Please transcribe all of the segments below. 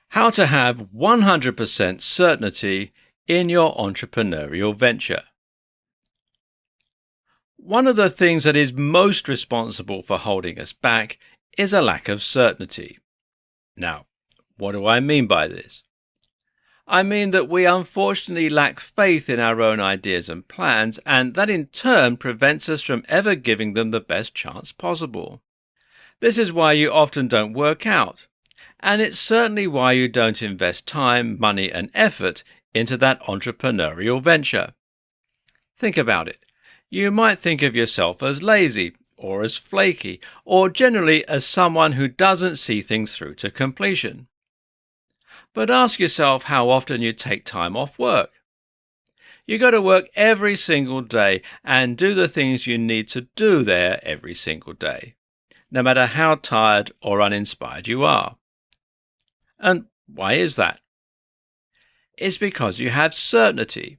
How to have 100% certainty in your entrepreneurial venture. One of the things that is most responsible for holding us back is a lack of certainty. Now, what do I mean by this? I mean that we unfortunately lack faith in our own ideas and plans, and that in turn prevents us from ever giving them the best chance possible. This is why you often don't work out. And it's certainly why you don't invest time, money, and effort into that entrepreneurial venture. Think about it. You might think of yourself as lazy, or as flaky, or generally as someone who doesn't see things through to completion. But ask yourself how often you take time off work. You go to work every single day and do the things you need to do there every single day, no matter how tired or uninspired you are. And why is that? It's because you have certainty.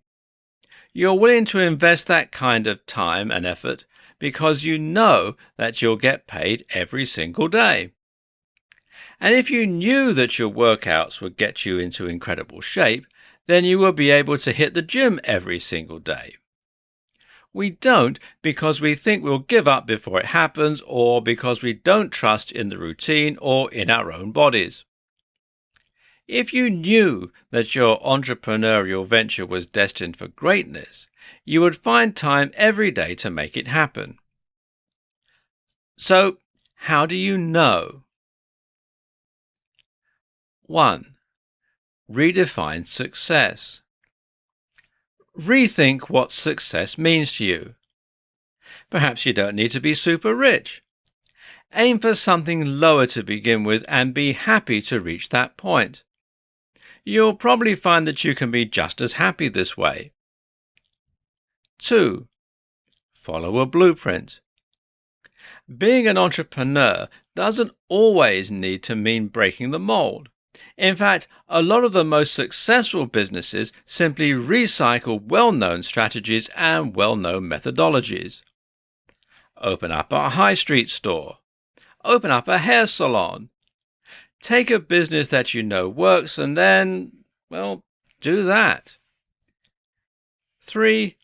You're willing to invest that kind of time and effort because you know that you'll get paid every single day. And if you knew that your workouts would get you into incredible shape, then you will be able to hit the gym every single day. We don't because we think we'll give up before it happens, or because we don't trust in the routine or in our own bodies. If you knew that your entrepreneurial venture was destined for greatness, you would find time every day to make it happen. So, how do you know? 1. Redefine success. Rethink what success means to you. Perhaps you don't need to be super rich. Aim for something lower to begin with and be happy to reach that point. You'll probably find that you can be just as happy this way. 2. Follow a blueprint. Being an entrepreneur doesn't always need to mean breaking the mold. In fact, a lot of the most successful businesses simply recycle well-known strategies and well-known methodologies. Open up a high street store. Open up a hair salon. Take a business that you know works and then, do that. 3.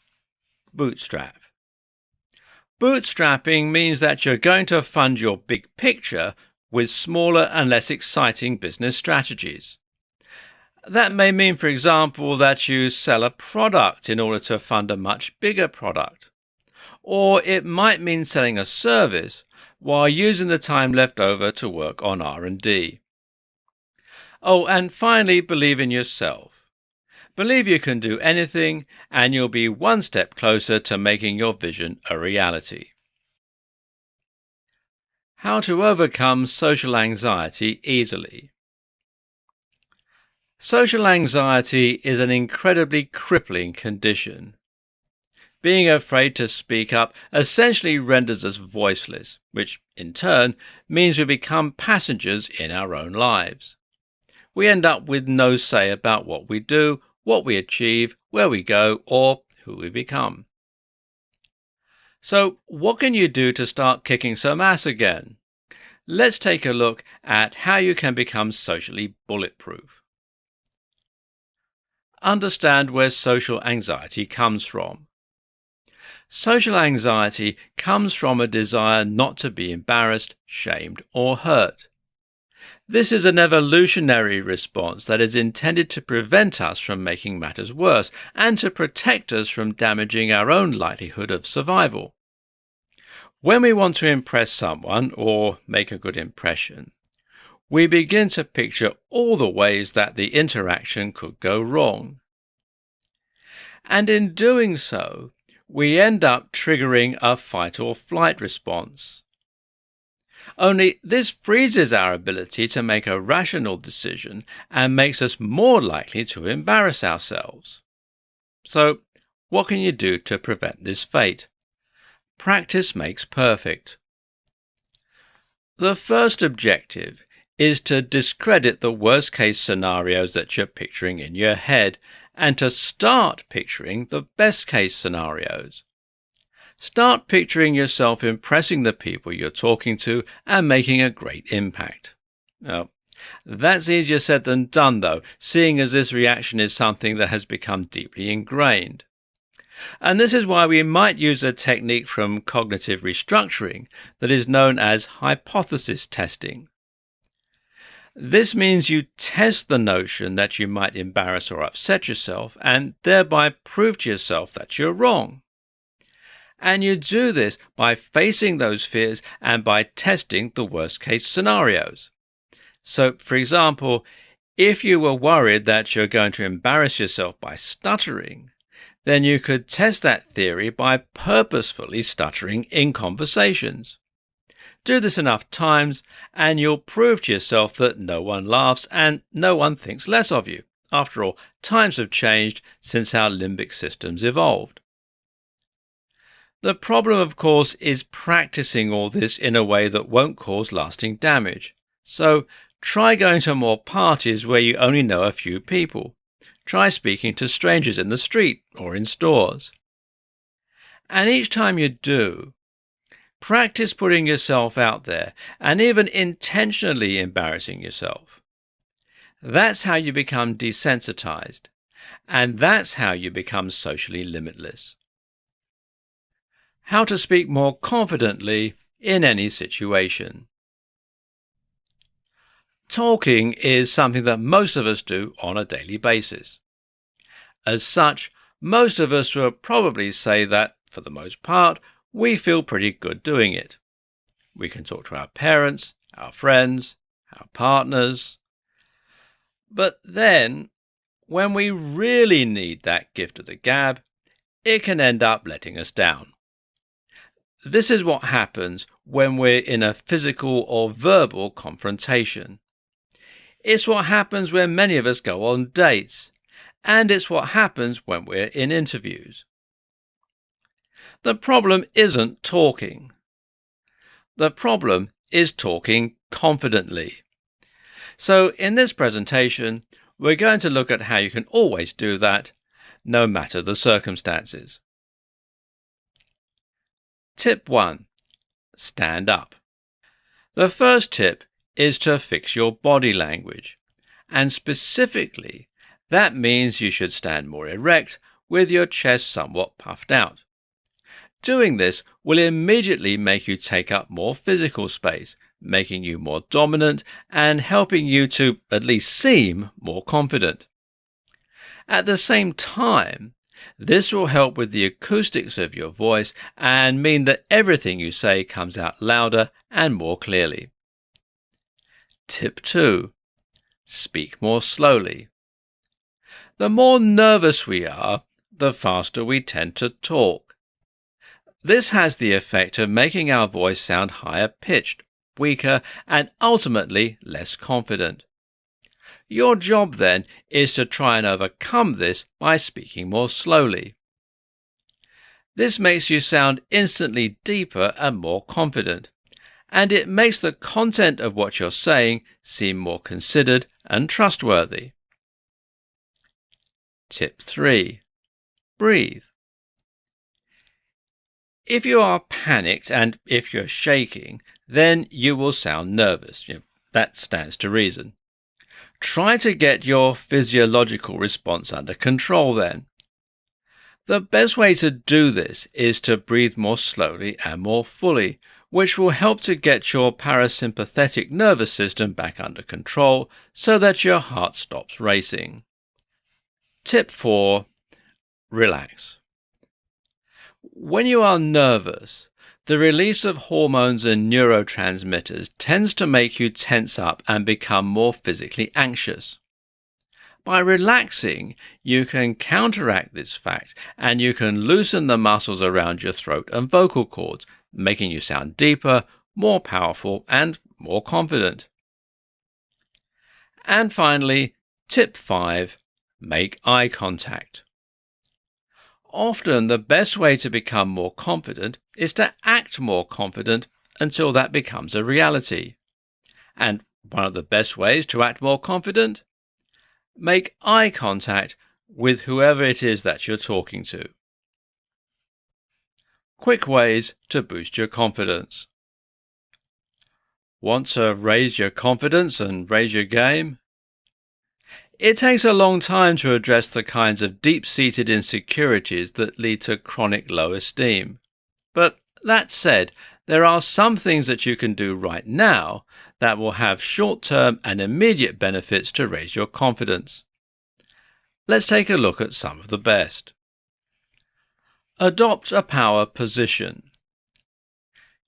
Bootstrap. Bootstrapping means that you're going to fund your big picture with smaller and less exciting business strategies. That may mean, for example, that you sell a product in order to fund a much bigger product. Or it might mean selling a service while using the time left over to work on R&D. Oh, and finally, believe in yourself. Believe you can do anything, and you'll be one step closer to making your vision a reality. How to overcome social anxiety easily. Social anxiety is an incredibly crippling condition. Being afraid to speak up essentially renders us voiceless, which in turn means we become passengers in our own lives. We end up with no say about what we do, what we achieve, where we go, or who we become. So, what can you do to start kicking some ass again? Let's take a look at how you can become socially bulletproof. Understand where social anxiety comes from. Social anxiety comes from a desire not to be embarrassed, shamed, or hurt. This is an evolutionary response that is intended to prevent us from making matters worse and to protect us from damaging our own likelihood of survival. When we want to impress someone or make a good impression, we begin to picture all the ways that the interaction could go wrong. And in doing so, we end up triggering a fight or flight response. Only this freezes our ability to make a rational decision and makes us more likely to embarrass ourselves. So, what can you do to prevent this fate? Practice makes perfect. The first objective is to discredit the worst-case scenarios that you're picturing in your head and to start picturing the best-case scenarios. Start picturing yourself impressing the people you're talking to and making a great impact. Now, That's easier said than done, though, seeing as this reaction is something that has become deeply ingrained. And this is why we might use a technique from cognitive restructuring that is known as hypothesis testing. This means you test the notion that you might embarrass or upset yourself and thereby prove to yourself that you're wrong. And you do this by facing those fears and by testing the worst case scenarios. So, for example, if you were worried that you're going to embarrass yourself by stuttering, then you could test that theory by purposefully stuttering in conversations. Do this enough times and you'll prove to yourself that no one laughs and no one thinks less of you. After all, times have changed since our limbic systems evolved. The problem, of course, is practicing all this in a way that won't cause lasting damage. So try going to more parties where you only know a few people. Try speaking to strangers in the street or in stores. And each time you do, practice putting yourself out there and even intentionally embarrassing yourself. That's how you become desensitized, and that's how you become socially limitless. How to speak more confidently in any situation. Talking is something that most of us do on a daily basis. As such, most of us will probably say that, for the most part, we feel pretty good doing it. We can talk to our parents, our friends, our partners. But then, when we really need that gift of the gab, it can end up letting us down. This is what happens when we're in a physical or verbal confrontation. It's what happens when many of us go on dates, and it's what happens when we're in interviews. The problem isn't talking. The problem is talking confidently. So in this presentation, we're going to look at how you can always do that, no matter the circumstances. Tip 1. Stand up. The first tip is to fix your body language, and specifically, that means you should stand more erect with your chest somewhat puffed out. Doing this will immediately make you take up more physical space, making you more dominant and helping you to at least seem more confident. At the same time, this will help with the acoustics of your voice and mean that everything you say comes out louder and more clearly. Tip 2. Speak more slowly. The more nervous we are, the faster we tend to talk. This has the effect of making our voice sound higher pitched, weaker, and ultimately less confident. Your job then is to try and overcome this by speaking more slowly. This makes you sound instantly deeper and more confident, and it makes the content of what you're saying seem more considered and trustworthy. Tip 3. Breathe. If you are panicked and if you're shaking, then you will sound nervous. That stands to reason. Try to get your physiological response under control then. The best way to do this is to breathe more slowly and more fully, which will help to get your parasympathetic nervous system back under control so that your heart stops racing. Tip 4. Relax. When you are nervous, the release of hormones and neurotransmitters tends to make you tense up and become more physically anxious. By relaxing, you can counteract this fact and you can loosen the muscles around your throat and vocal cords, making you sound deeper, more powerful, and more confident. And finally, tip 5, make eye contact. Often the best way to become more confident is to act more confident until that becomes a reality. And one of the best ways to act more confident? Make eye contact with whoever it is that you're talking to. Quick ways to boost your confidence. Want to raise your confidence and raise your game? It takes a long time to address the kinds of deep-seated insecurities that lead to chronic low esteem. But that said, there are some things that you can do right now that will have short-term and immediate benefits to raise your confidence. Let's take a look at some of the best. Adopt a power position.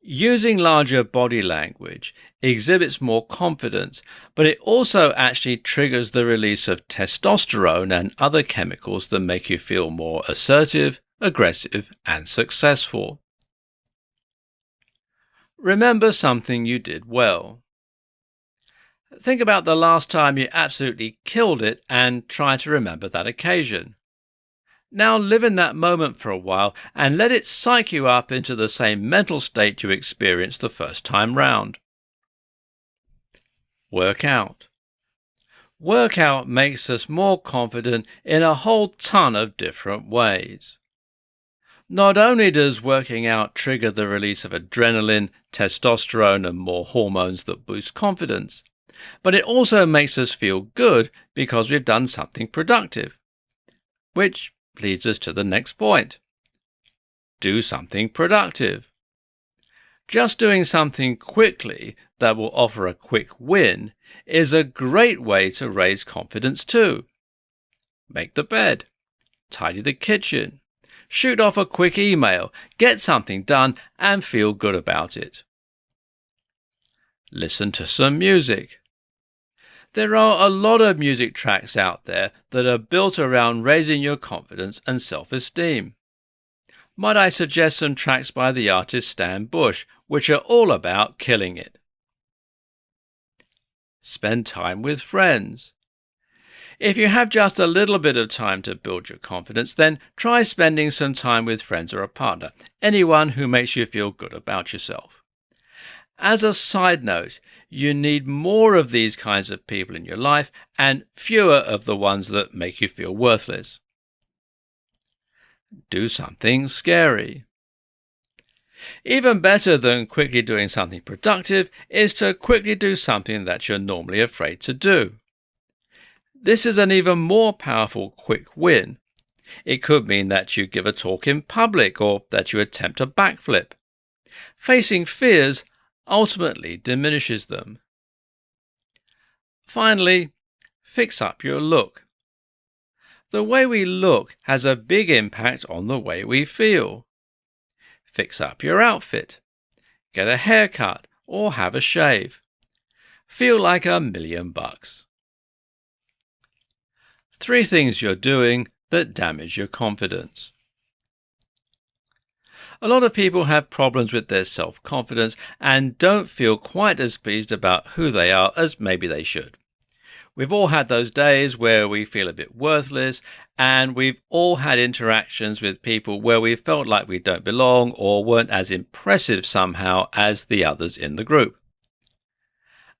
Using larger body language exhibits more confidence, but it also actually triggers the release of testosterone and other chemicals that make you feel more assertive, aggressive, and successful. Remember something you did well. Think about the last time you absolutely killed it and try to remember that occasion. Now live in that moment for a while and let it psych you up into the same mental state you experienced the first time round. Work out. Work out makes us more confident in a whole ton of different ways. Not only does working out trigger the release of adrenaline, testosterone, and more hormones that boost confidence, but it also makes us feel good because we've done something productive. Which leads us to the next point. Do something productive. Just doing something quickly that will offer a quick win is a great way to raise confidence too. Make the bed, tidy the kitchen, shoot off a quick email, get something done and feel good about it. Listen to some music. There are a lot of music tracks out there that are built around raising your confidence and self-esteem. Might I suggest some tracks by the artist Stan Bush, which are all about killing it? Spend time with friends. If you have just a little bit of time to build your confidence, then try spending some time with friends or a partner, anyone who makes you feel good about yourself. As a side note, you need more of these kinds of people in your life and fewer of the ones that make you feel worthless. Do something scary. Even better than quickly doing something productive is to quickly do something that you're normally afraid to do. This is an even more powerful quick win. It could mean that you give a talk in public or that you attempt a backflip. Facing fears ultimately diminishes them. Finally, fix up your look. The way we look has a big impact on the way we feel. Fix up your outfit. Get a haircut or have a shave. Feel like $1,000,000. 3 things you're doing that damage your confidence. A lot of people have problems with their self-confidence and don't feel quite as pleased about who they are as maybe they should. We've all had those days where we feel a bit worthless, and we've all had interactions with people where we felt like we don't belong or weren't as impressive somehow as the others in the group.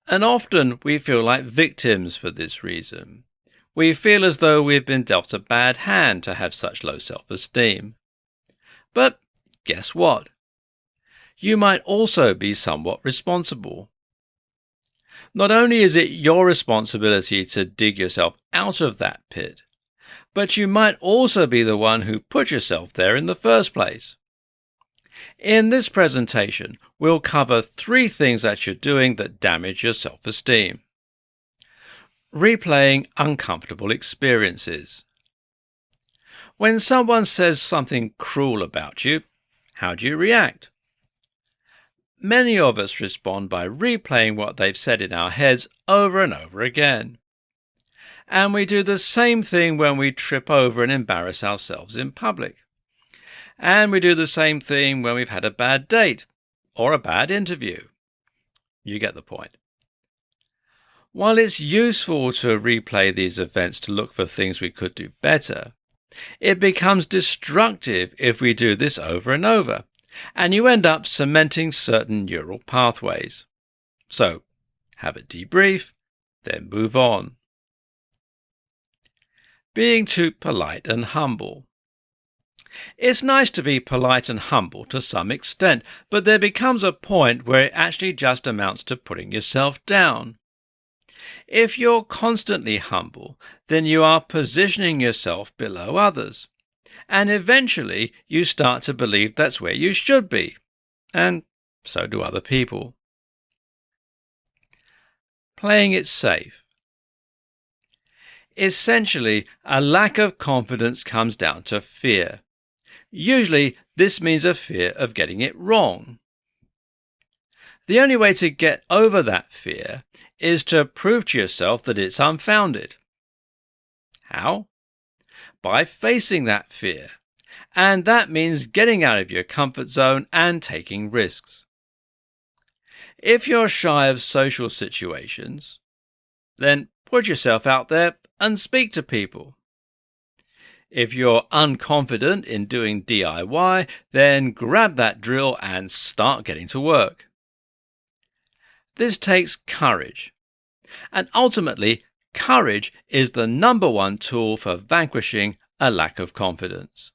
And often we feel like victims for this reason. We feel as though we've been dealt a bad hand to have such low self-esteem. But guess what? You might also be somewhat responsible. Not only is it your responsibility to dig yourself out of that pit, but you might also be the one who put yourself there in the first place. In this presentation, we'll cover 3 things that you're doing that damage your self-esteem. Replaying uncomfortable experiences. When someone says something cruel about you, how do you react? Many of us respond by replaying what they've said in our heads over and over again. And we do the same thing when we trip over and embarrass ourselves in public. And we do the same thing when we've had a bad date or a bad interview. You get the point. While it's useful to replay these events to look for things we could do better, it becomes destructive if we do this over and over, and you end up cementing certain neural pathways. So, have a debrief, then move on. Being too polite and humble. It's nice to be polite and humble to some extent, but there becomes a point where it actually just amounts to putting yourself down. If you're constantly humble, then you are positioning yourself below others, and eventually you start to believe that's where you should be, and so do other people. Playing it safe. Essentially, a lack of confidence comes down to fear. Usually, this means a fear of getting it wrong. The only way to get over that fear is to prove to yourself that it's unfounded. How? By facing that fear. And that means getting out of your comfort zone and taking risks. If you're shy of social situations, then put yourself out there and speak to people. If you're unconfident in doing DIY, then grab that drill and start getting to work. This takes courage. And ultimately, courage is the number one tool for vanquishing a lack of confidence.